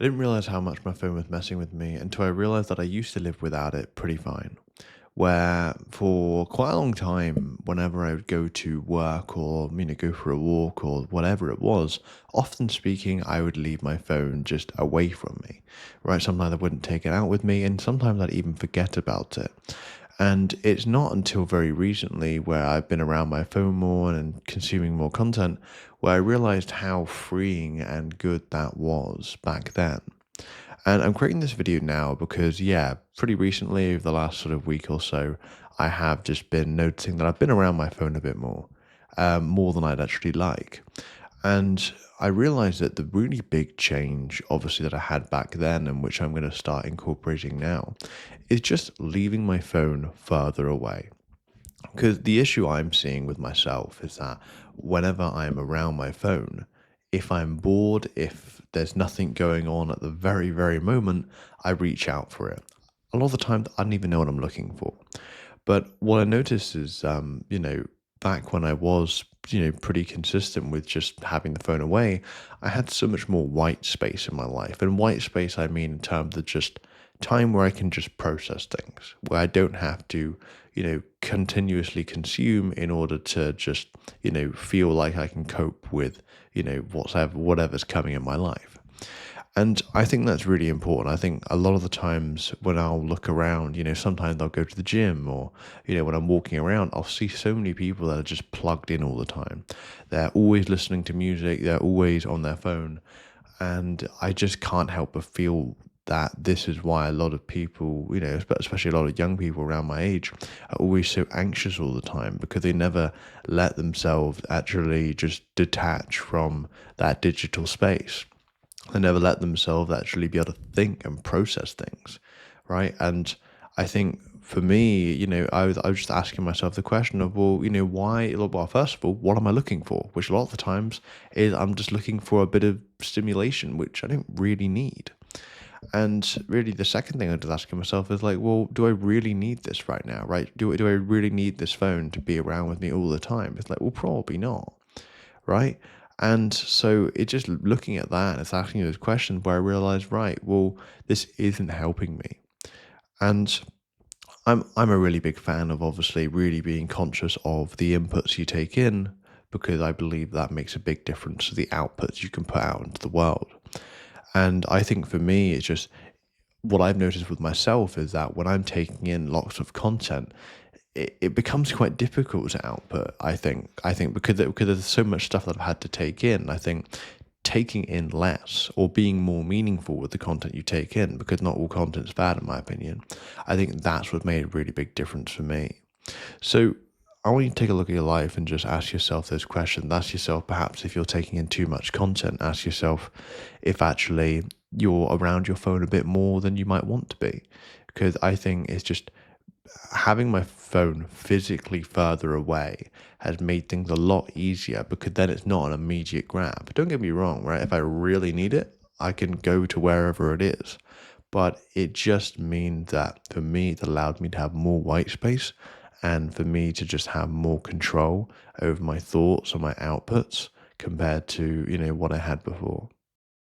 I didn't realize how much my phone was messing with me until I realized that I used to live without it pretty fine. Where for quite a long time, whenever I would go to work or go for a walk or whatever it was, often speaking, I would leave my phone just away from me. Right? Sometimes I wouldn't take it out with me, and sometimes I'd even forget about it. And it's not until very recently where I've been around my phone more and consuming more content where I realized how freeing and good that was back then. And I'm creating this video now because, yeah, pretty recently, over the last sort of week or so, I have just been noticing that I've been around my phone a bit more than I'd actually like. And I realized that the really big change, obviously, that I had back then and which I'm going to start incorporating now is just leaving my phone further away. Because the issue I'm seeing with myself is that whenever I'm around my phone, if I'm bored, if there's nothing going on at the very, very moment, I reach out for it. A lot of the time, I don't even know what I'm looking for. But what I noticed is, back when I was, pretty consistent with just having the phone away, I had so much more white space in my life. And white space, I mean, in terms of just time where I can just process things, where I don't have to, continuously consume in order to just, feel like I can cope with, whatever's coming in my life. And I think that's really important. I think a lot of the times when I'll look around, sometimes I'll go to the gym or, when I'm walking around, I'll see so many people that are just plugged in all the time. They're always listening to music, they're always on their phone. And I just can't help but feel that this is why a lot of people, especially a lot of young people around my age, are always so anxious all the time because they never let themselves actually just detach from that digital space. They never let themselves actually be able to think and process things, right? And I think for me, I was just asking myself the question of, well, why? Well, first of all, what am I looking for? Which a lot of the times is I'm just looking for a bit of stimulation, which I don't really need. And really, the second thing I'm just asking myself is like, well, do I really need this right now, right? Do I really need this phone to be around with me all the time? It's like, well, probably not, right? And so it just looking at that, it's asking those questions where I realized, right, well, this isn't helping me. And I'm a really big fan of obviously really being conscious of the inputs you take in because I believe that makes a big difference to the outputs you can put out into the world. And I think for me, it's just what I've noticed with myself is that when I'm taking in lots of content, it becomes quite difficult to output. I think because there's so much stuff that I've had to take in. I think taking in less or being more meaningful with the content you take in, because not all content's bad in my opinion. I think that's what made a really big difference for me. So I want you to take a look at your life and just ask yourself those questions. Ask yourself perhaps if you're taking in too much content. Ask yourself if actually you're around your phone a bit more than you might want to be. Because I think it's just having my phone physically further away has made things a lot easier because then it's not an immediate grab. Don't get me wrong, right? If I really need it, I can go to wherever it is. But it just means that for me, it allowed me to have more white space and for me to just have more control over my thoughts and my outputs compared to, what I had before.